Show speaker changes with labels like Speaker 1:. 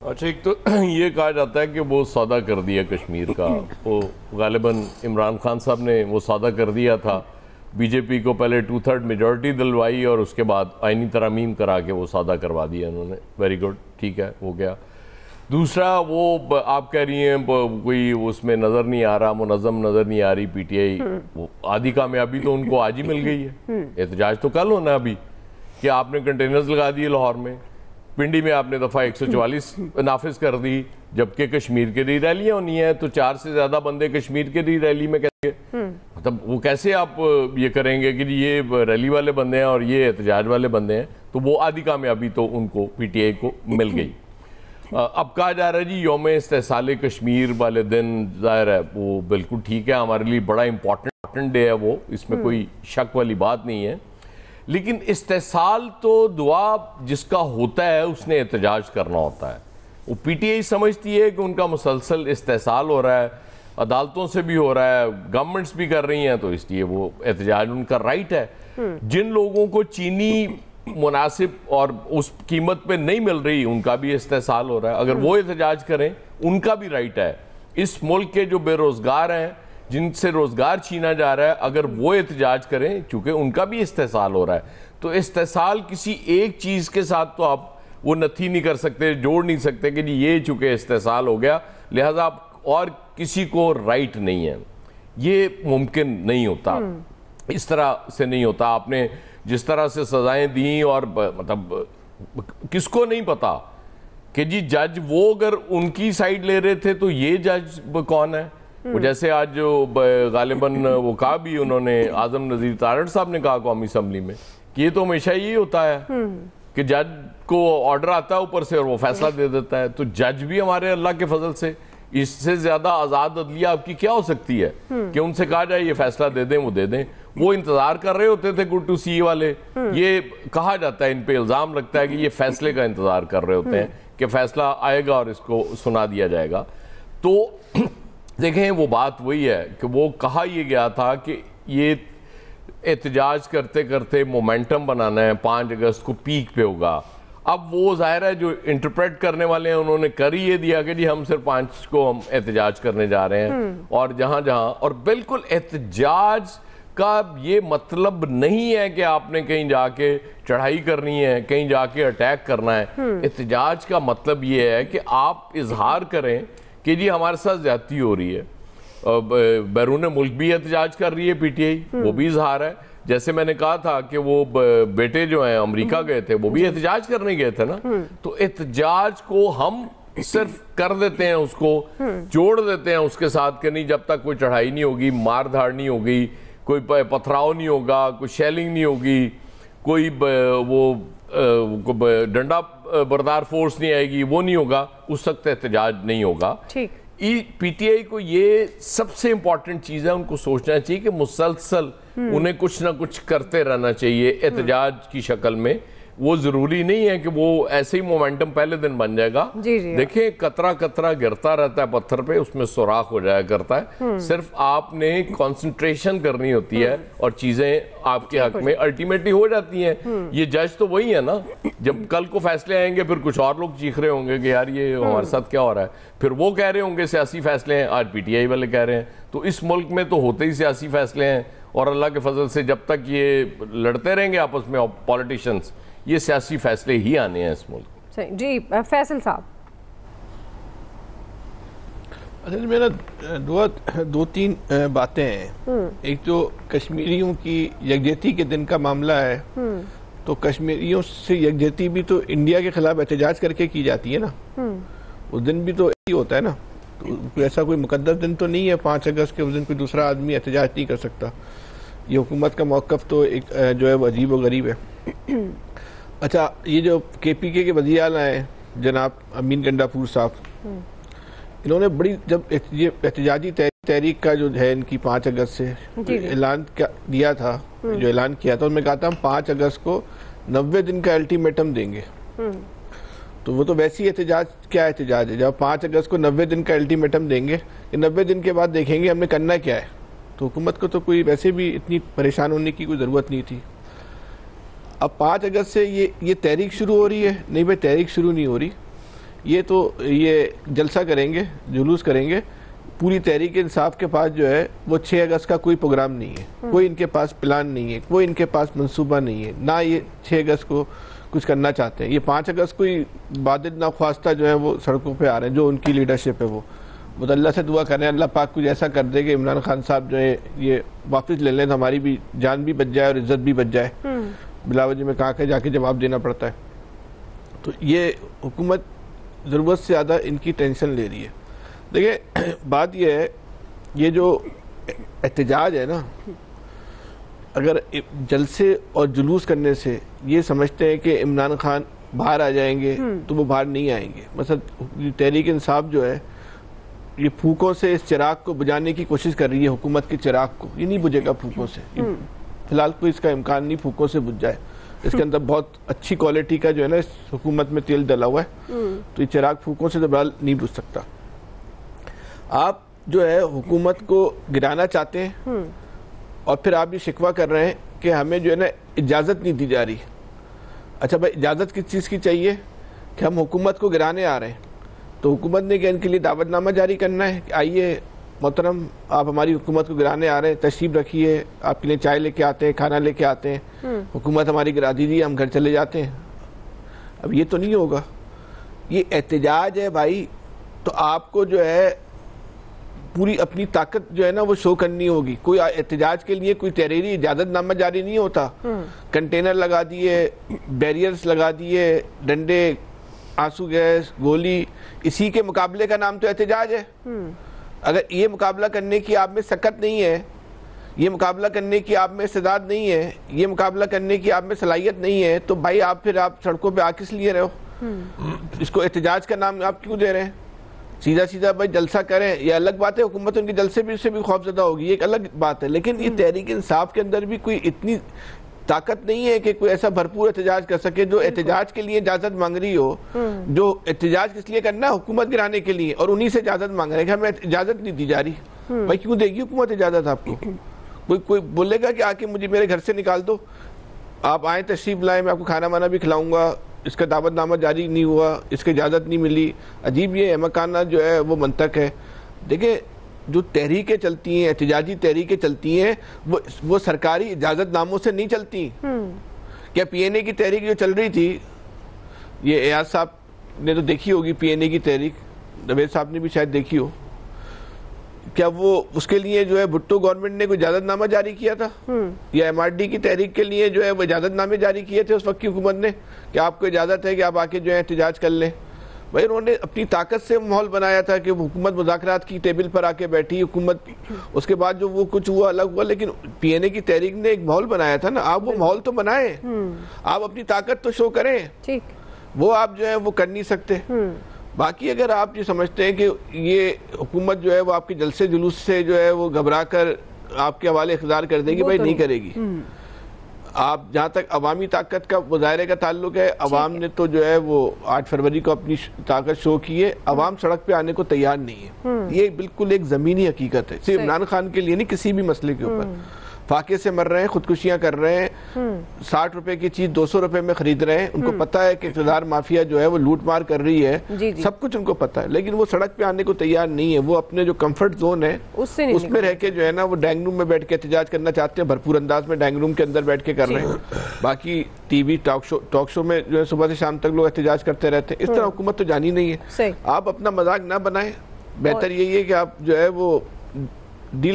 Speaker 1: अच्छा, एक तो ये कहा जाता है कि वो सौदा कर दिया कश्मीर का, वो गालिबन इमरान खान साहब ने वो सौदा कर दिया था। बीजेपी को पहले 2/3 मेजॉरिटी दिलवाई और उसके बाद आईनी तरमीम करा के वो सौदा करवा दिया उन्होंने। वेरी गुड, ठीक है, हो गया। दूसरा, वो आप कह रही हैं कोई उसमें नज़र नहीं आ रहा, मुनज़्ज़म नज़र नहीं आ रही पीटीआई, वो आधी कामयाबी तो उनको आज ही मिल गई है। एहतजाज तो कल होना अभी कि आपने कंटेनर्स लगा दिए लाहौर में, पिंडी में आपने दफ़ा 144 नाफिज कर दी, जबकि कश्मीर के लिए रैलियाँ होनी है तो 4 से ज़्यादा बंदे कश्मीर के लिए रैली में करेंगे। मतलब वो कैसे आप ये करेंगे कि ये रैली वाले बंदे हैं और ये एहतजाज वाले बंदे हैं? तो वो आधी कामयाबी तो उनको पीटीआई को मिल गई। अब कहा जा रहा है जी यौम इस्तेसाल कश्मीर वाले दिन, ज़ाहिर है वो बिल्कुल ठीक है, हमारे लिए बड़ा इंपॉर्टेंट डे है वो, इसमें कोई शक वाली बात नहीं है। लेकिन इस्तेसाल तो दुआ जिसका होता है उसने एहतजाज करना होता है। वो पीटीआई समझती है कि उनका मुसलसल इस्तेसाल हो रहा है, अदालतों से भी हो रहा है, गवर्नमेंट्स भी कर रही हैं, तो इसलिए वो एहतजाज उनका राइट है। जिन लोगों को चीनी मुनासिब और उस कीमत पे नहीं मिल रही, उनका भी इस्तेसाल हो रहा है। अगर वो एहतजाज करें, उनका भी राइट है। इस मुल्क के जो बेरोजगार हैं, जिनसे रोजगार छीना जा रहा है, अगर वो एहतजाज करें, चूंकि उनका भी इस्तेसाल हो रहा है, तो इस्तेसाल किसी एक चीज के साथ तो आप वो नथी नहीं कर सकते, जोड़ नहीं सकते कि जी ये चूंकि इस्तेसाल हो गया लिहाजा आप और किसी को राइट नहीं है। ये मुमकिन नहीं होता, इस तरह से नहीं होता। आपने जिस तरह से सजाएं दी, और मतलब किसको नहीं पता कि जी जज वो अगर उनकी साइड ले रहे थे तो ये जज कौन है। वो जैसे आज जो गालिबन वो कहा भी उन्होंने, आजम नज़ीर तारड़ साहब ने कहा कौमी असम्बली में कि ये तो हमेशा ही होता है कि जज को ऑर्डर आता है ऊपर से और वो फैसला दे देता है। तो जज भी हमारे अल्लाह के फजल से, इससे ज्यादा आज़ाद अदलिया आपकी क्या हो सकती है कि उनसे कहा जाए ये फैसला दे दें, वो दे दें। वो इंतजार कर रहे होते थे गुड टू सी वाले, ये कहा जाता है, इन पे इल्ज़ाम लगता है कि ये फैसले का इंतजार कर रहे होते हैं कि फैसला आएगा और इसको सुना दिया जाएगा। तो देखें, वो बात वही है कि वो कहा यह गया था कि ये एहतजाज करते करते मोमेंटम बनाना है, 5 अगस्त को पीक पे होगा। अब वो जाहिर है जो इंटरप्रेट करने वाले हैं उन्होंने कर ही ये दिया कि जी हम सिर्फ 5 को हम एहतजाज करने जा रहे हैं, और जहाँ जहाँ, और बिल्कुल एहतजाज का ये मतलब नहीं है कि आपने कहीं जाके चढ़ाई करनी है, कहीं जाके अटैक करना है। एहतजाज का मतलब ये है कि आप इजहार करें कि जी हमारे साथ ज्यादती हो रही है। बैरून मुल्क भी एहतजाज कर रही है पीटीआई, वो भी इजहार है। जैसे मैंने कहा था कि वो बेटे जो हैं अमेरिका गए थे, वो भी एहतजाज करने गए थे ना। तो एहतजाज को हम सिर्फ कर देते हैं, उसको जोड़ देते हैं उसके साथ कि नहीं, जब तक कोई चढ़ाई नहीं होगी, मार धाड़ नहीं होगी, कोई पथराव नहीं होगा, कोई शेलिंग नहीं होगी, कोई वो डंडा बरदार फोर्स नहीं आएगी, वो नहीं होगा, उस वक्त एहतजाज नहीं होगा। ठीक, पीटीआई को ये सबसे इंपॉर्टेंट चीज है, उनको सोचना चाहिए कि मुसलसल उन्हें कुछ ना कुछ करते रहना चाहिए एहतजाज की शक्ल में। वो जरूरी नहीं है कि वो ऐसे ही मोमेंटम पहले दिन बन जाएगा। देखिए, कतरा कतरा गिरता रहता है पत्थर पे, उसमें सुराख हो जाया करता है। सिर्फ आपने कंसंट्रेशन करनी होती है और चीजें आपके हक में अल्टीमेटली हो जाती हैं। ये जज तो वही है ना, जब कल को फैसले आएंगे फिर कुछ और लोग चीख रहे होंगे कि यार ये हमारे साथ क्या हो रहा है, फिर वो कह रहे होंगे सियासी फैसले हैं, आज पीटीआई वाले कह रहे हैं। तो इस मुल्क में तो होते ही सियासी फैसले हैं, और अल्लाह के फजल से जब तक ये लड़ते रहेंगे आपस में पॉलिटिशियंस, ये सियासी फैसले ही आने हैं इस मुल्क में।
Speaker 2: जी फैसल साहब,
Speaker 3: असल में ना दो तीन बातें हैं। एक तो कश्मीरियों की यकजहती के दिन का मामला है, तो कश्मीरियों से यकजहती भी तो इंडिया के खिलाफ एहतजाज करके की जाती है ना, उस दिन भी तो यही होता है ना। तो ऐसा कोई मुकद्दस दिन तो नहीं है 5 अगस्त के, उस दिन कोई दूसरा आदमी एहतजाज नहीं कर सकता। ये हुकूमत का मौक़िफ़ तो एक जो है वो अजीब व गरीब है। अच्छा, ये जो केपीके के वज़ीर आला हैं जनाब अमीन गंडापुर साहब, इन्होंने बड़ी, जब ये एहतजाजी तहरीक का जो है इनकी 5 अगस्त से ऐलान दिया था, जो ऐलान किया था, उनमें कहा था हम 5 अगस्त को 90 दिन का अल्टीमेटम देंगे। तो वो तो वैसी एहतजाज, क्या एहतजाज है जब 5 अगस्त को 90 दिन का अल्टीमेटम देंगे कि 90 दिन के बाद देखेंगे हमने करना क्या है। तो हुकूमत को तो कोई वैसे भी इतनी परेशान होने की कोई ज़रूरत नहीं थी। अब 5 अगस्त से ये तहरीक शुरू हो रही है, नहीं भाई तहरीक शुरू नहीं हो रही। ये जलसा करेंगे, जुलूस करेंगे। पूरी तहरीक इंसाफ के पास जो है वो 6 अगस्त का कोई प्रोग्राम नहीं है, कोई इनके पास प्लान नहीं है, कोई इनके पास मंसूबा नहीं है, ना ये 6 अगस्त को कुछ करना चाहते हैं। ये 5 अगस्त को ही बादिल नाख्वास्ता जो है वो सड़कों पे आ रहे हैं, जो उनकी लीडरशिप है वो अल्लाह से दुआ कर रहे हैं अल्लाह पाक कुछ ऐसा कर दे कि इमरान खान साहब जो है ये वापस ले लें तो हमारी भी जान भी बच जाए और इज्जत भी बच जाए। बिलावजी में कहा के जाके जवाब देना पड़ता है। तो ये हुकूमत ज़रूरत से ज़्यादा इनकी टेंशन ले रही है। देखिए बात यह है, ये जो एहतजाज है ना, अगर जलसे और जुलूस करने से ये समझते हैं कि इमरान खान बाहर आ जाएंगे तो वो बाहर नहीं आएंगे। मतलब तहरीक इंसाफ जो है ये फूकों से इस चिराग को बुझाने की कोशिश कर रही है, हुकूमत के चिराग को। ये नहीं बुझेगा फूकों से, फिलहाल कोई इसका इम्कान नहीं फूकों से बुझ जाए। इसके अंदर बहुत अच्छी क्वालिटी का जो है ना इस हुकूमत में तेल डला हुआ है, तो ये चिराग फूकों से तो फिलहाल नहीं बुझ सकता। आप जो है हुकूमत को गिराना चाहते हैं और फिर आप ये शिकवा कर रहे हैं कि हमें जो है ना इजाज़त नहीं दी जा रही। अच्छा भाई, इजाज़त किस चीज़ की चाहिए कि हम हुकूमत को गिराने आ रहे हैं, तो हुकूमत ने क्या इनके लिए दावतनामा जारी करना है कि आइए मोहतरम आप हमारी हुकूमत को गिराने आ रहे हैं, तशरीफ रखिए, आपके लिए चाय लेके आते हैं, खाना लेके आते हैं, हुकूमत हमारी गिरा दीजिए, हम घर चले जाते हैं। अब ये तो नहीं होगा, ये एहतजाज है भाई। तो आपको जो है पूरी अपनी ताकत जो है ना वो शो करनी होगी। कोई एहतजाज के लिए कोई तहरीरी इजाज़तनामा जारी नहीं होता। कंटेनर लगा दिए, बैरियर्स लगा दिए, डंडे, आंसू गैस, गोली, इसी के मुकाबले का नाम तो एहतजाज है। अगर ये मुकाबला करने की आप में सकत नहीं है, ये मुकाबला करने की आप में इस्तेदाद नहीं है, ये मुकाबला करने की आप में सलाहियत नहीं है, तो भाई आप फिर आप सड़कों पे आ किस लिए रहे हो? इसको एहतजाज का नाम आप क्यों दे रहे हैं? सीधा सीधा भाई जलसा करें, ये अलग बात है, हुकूमत उनके जलसे भी उससे भी खौफजदा होगी, एक अलग बात है। लेकिन ये तहरीक इंसाफ के अंदर भी कोई इतनी ताकत नहीं है कि कोई ऐसा भरपूर एहतजाज कर सके जो एहतजाज के लिए इजाजत मांग रही हो। जो एहतजाज किस लिए करना है? हुकूमत गिराने के लिए, और उन्हीं से इजाजत मांग रहे हैं कि हमें इजाजत नहीं दी जा रही। भाई क्यों देगी हुकूमत इजाजत आपको? कोई बोलेगा कि आके मुझे मेरे घर से निकाल दो, आप आए तशरीफ लाए, मैं आपको खाना वाना भी खिलाऊंगा, इसका दावतनामा जारी नहीं हुआ, इसकी इजाज़त नहीं मिली। अजीब ये अहमकाना जो है वो मंतक है। देखिए जो तहरीकें चलती हैं, एहतजाजी तहरीकें चलती हैं, वो सरकारी इजाज़तनामों से नहीं चलती। क्या पीएनए की तहरीक जो चल रही थी, ये एयाज साहब ने तो देखी होगी पीएनए की तहरीक, नवेद साहब ने भी शायद देखी हो, क्या वो उसके लिए जो है भुट्टो गवर्नमेंट ने कोई इजाज़तनामा जारी किया था? या एमआरडी की तहरीक के लिए जो है वो इजाज़तनामे जारी किए थे उस वक्त की हुकूमत ने कि आपको इजाज़त है कि आप आके जो है एहतजाज कर लें? भाई उन्होंने अपनी ताकत से माहौल बनाया था कि हुकूमत मुज़ाकरात की टेबल पर आके बैठी, हुकूमत उसके बाद जो वो कुछ हुआ अलग हुआ, लेकिन पीएनए की तहरीक ने एक माहौल बनाया था ना। आप वो माहौल तो बनाए, आप अपनी ताकत तो शो करें, ठीक, वो आप जो है वो कर नहीं सकते। बाकी अगर आप ये समझते हैं कि ये हुकूमत जो है वो आपके जलसे जुलूस से जो है वो घबरा कर आपके हवाले इख्तियार कर देगी, भाई नहीं करेगी। आप जहाँ तक अवामी ताकत का मुजाहरे का ताल्लुक है, अवाम ने तो जो है वो 8 फरवरी को अपनी ताकत शो की है, अवाम सड़क पे आने को तैयार नहीं है। ये बिल्कुल एक ज़मीनी हकीकत है, सिर्फ इमरान खान के लिए नहीं, किसी भी मसले के ऊपर। फाके से मर रहे हैं, खुदकुशियां कर रहे हैं, 60 रुपए की चीज 200 रुपए में खरीद रहे हैं। उनको पता है कि इक़्तिदार माफिया जो है वो लूट मार कर रही है, जी। सब कुछ उनको पता है, लेकिन वो सड़क पे आने को तैयार नहीं है। वो अपने जो कंफर्ट जोन है उसमें रह के जो है ना वो डाइनिंग रूम में बैठ के एहतजाज करना चाहते हैं, भरपूर अंदाज में डाइनिंग रूम के अंदर बैठ के कर रहे हैं। बाकी टीवी टॉक शो में जो है सुबह से शाम तक लोग एहतजाज करते रहते हैं। इस तरह हुकूमत तो जानी नहीं है। आप अपना मजाक ना बनाए, बेहतर यही है कि आप जो है वो डील